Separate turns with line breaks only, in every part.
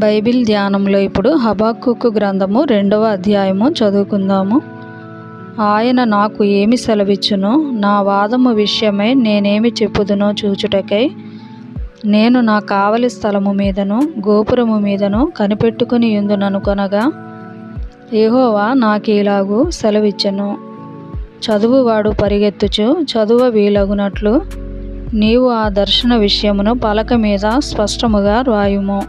Bible ధ్యానంలో ఇప్పుడు హబక్కూకు గ్రంథము 2వ అధ్యాయము చదువుకుందాము. ఆయన నాకు ఏమి సెలవిచ్చునో, నా వాదము విషయమై నేనేమి చెప్పుదునో చూచుటకై నేను నా కావలి స్థలము మీదను గోపురము మీదను కనిపెట్టుకుని యుందుననుకొనగా యెహోవా నాకీలాగు సెలవిచ్చెను. చదువువాడు పరిగెత్తుచు చదువ వీలగునట్లు నీవు ఆ దర్శన విషయమును పలక మీద స్పష్టముగా వ్రాయుము.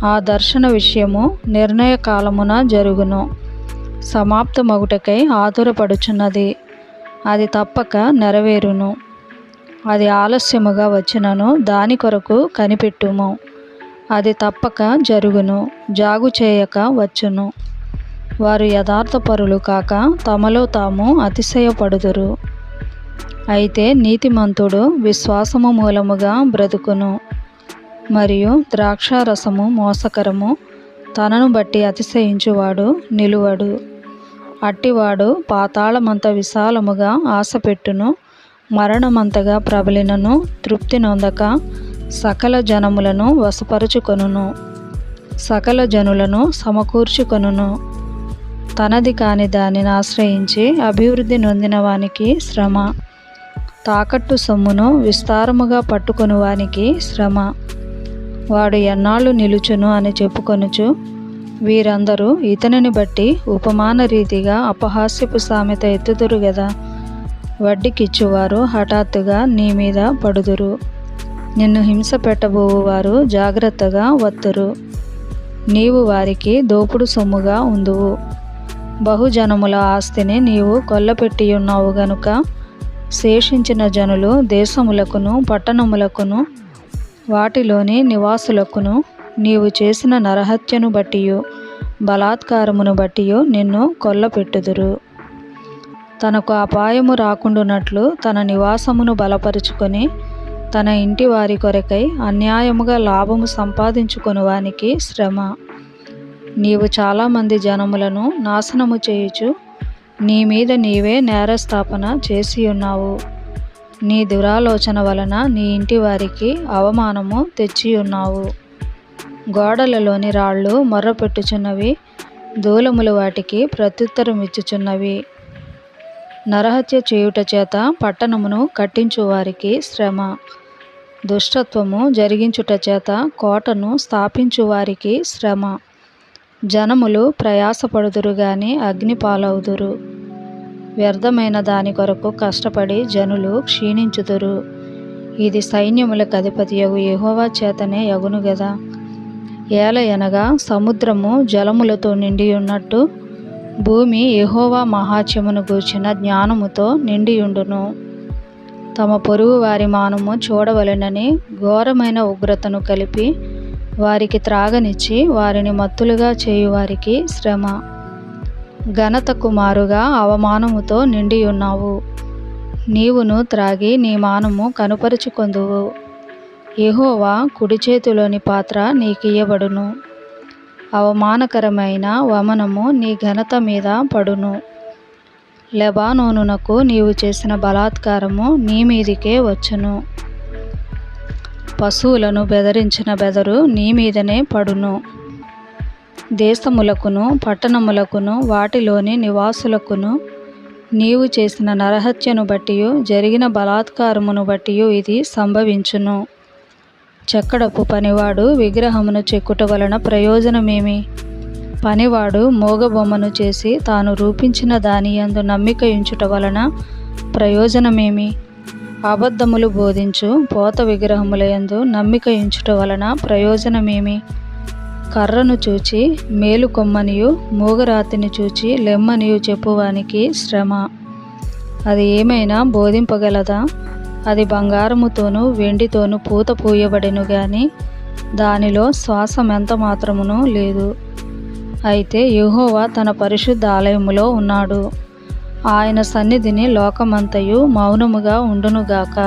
ఆ దర్శన విషయము నిర్ణయ కాలమున జరుగును. సమాప్తమగుటకై ఆతురపడుచున్నది. అది తప్పక నెరవేరును. అది ఆలస్యముగా వచ్చినను దాని కొరకు కనిపెట్టుము. అది తప్పక జరుగును. జాగు చేయక వచ్చును. వారు యథార్థపరులు కాక తమలో తాము అతిశయపడుదురు. అయితే నీతిమంతుడు విశ్వాసము మూలముగా బ్రతుకును. మరియు ద్రాక్షారసము మోసకరము, తనను బట్టి అతిశయించువాడు నిలువడు. అట్టివాడు పాతాళమంత విశాలముగా ఆశపెట్టును. మరణమంతగా ప్రబలినను తృప్తి నొందక సకల జనములను వశపరుచుకొనును. సకల జనులను సమకూర్చుకొనును. తనది కాని దానిని ఆశ్రయించి అభివృద్ధి నొందిన వానికి శ్రమ. తాకట్టు సొమ్మును విస్తారముగా పట్టుకొను వానికి శ్రమ. వాడు ఎన్నాళ్ళు నిలుచును అని చెప్పుకొనుచు వీరందరూ ఇతనిని బట్టి ఉపమాన రీతిగా అపహాస్యపు సామెత ఎత్తుదురు గదా. వడ్డీకిచ్చువారు హఠాత్తుగా నీ మీద పడుదురు. నిన్ను హింస పెట్టబోవువారు జాగ్రత్తగా వత్తురు. నీవు వారికి దోపుడు సొమ్ముగా ఉందువు. బహుజనముల ఆస్తిని నీవు కొల్లపెట్టియున్నావు గనుక శేషించిన జనులు దేశములకును పట్టణములకును వాటిలోని నివాసులకును నీవు చేసిన నరహత్యను బట్టియు బలాత్కారమును బట్టియు నిన్ను కొల్లపెట్టుదురు. తనకు అపాయము రాకుండునట్లు తన నివాసమును బలపరుచుకొని తన ఇంటి వారి కొరకై అన్యాయముగా లాభము సంపాదించుకొను వానికి శ్రమ. నీవు చాలామంది జనములను నాశనము చేయుచు నీ మీద నీవే నేరస్థాపన చేసియున్నావు. నీ దురాలోచన వలన నీ ఇంటి వారికి అవమానము తెచ్చియున్నావు. గోడలలోని రాళ్ళు మొర్రపెట్టుచున్నవి. దూలములు వాటికి ప్రత్యుత్తరం ఇచ్చుచున్నవి. నరహత్య చేయుట చేత పట్టణమును కట్టించు వారికి శ్రమ. దుష్టత్వము జరిగించుట చేత కోటను స్థాపించు వారికి శ్రమ. జనములు ప్రయాసపడుదురు గాని అగ్ని పాలవుదురు. వ్యర్థమైన దాని కొరకు కష్టపడి జనులు క్షీణించుదురు. ఇది సైన్యములకు అధిపతియగు యెహోవా చేతనే యగును గదా. ఏలయనగా సముద్రము జలములతో నిండియున్నట్టు భూమి యెహోవా మహాత్మ్యమును గూర్చిన జ్ఞానముతో నిండియుండును. తమ పొరుగు వారి మానము చూడవలెనని ఘోరమైన ఉగ్రతను కలిపి వారికి త్రాగనిచ్చి వారిని మత్తులుగా చేయువారికి శ్రమ. ఘనతకు మారుగా అవమానముతో నిండియున్నావు. నీవును త్రాగి నీ మానము కనుపరుచుకొందువు. యెహోవా కుడి చేతిలోని పాత్ర నీకియ్యబడును. అవమానకరమైన వమనము నీ ఘనత మీద పడును. లెబానోనునకు నీవు చేసిన బలాత్కారము నీ మీదికే వచ్చును. పశువులను బెదరించిన బెదరు నీ మీదనే పడును. దేశములకును పట్టణములకును వాటిలోని నివాసులకును నీవు చేసిన నరహత్యను బట్టియు జరిగిన బలాత్కారమును బట్టియు ఇది సంభవించును. చెక్కడపు పనివాడు విగ్రహమును చెక్కుట వలన ప్రయోజనమేమి? పనివాడు మోగబొమ్మను చేసి తాను రూపించిన దాని యందు నమ్మిక ఉంచుట వలన ప్రయోజనమేమి? అబద్ధములు బోధించు పోత విగ్రహముల యందు నమ్మిక ఉంచుట వలన ప్రయోజనమేమి? కర్రను చూచి మేలు కొమ్మనియు మూగరాతిని చూచి లెమ్మనియు చెప్పువానికి శ్రమ. అది ఏమైనా బోధింపగలదా? అది బంగారముతోనూ వెండితోనూ పూత పూయబడెను గాని దానిలో శ్వాసమెంత మాత్రమునూ లేదు. అయితే యెహోవా తన పరిశుద్ధ ఆలయములో ఉన్నాడు. ఆయన సన్నిధిని లోకమంతయు మౌనముగా ఉండునుగాక.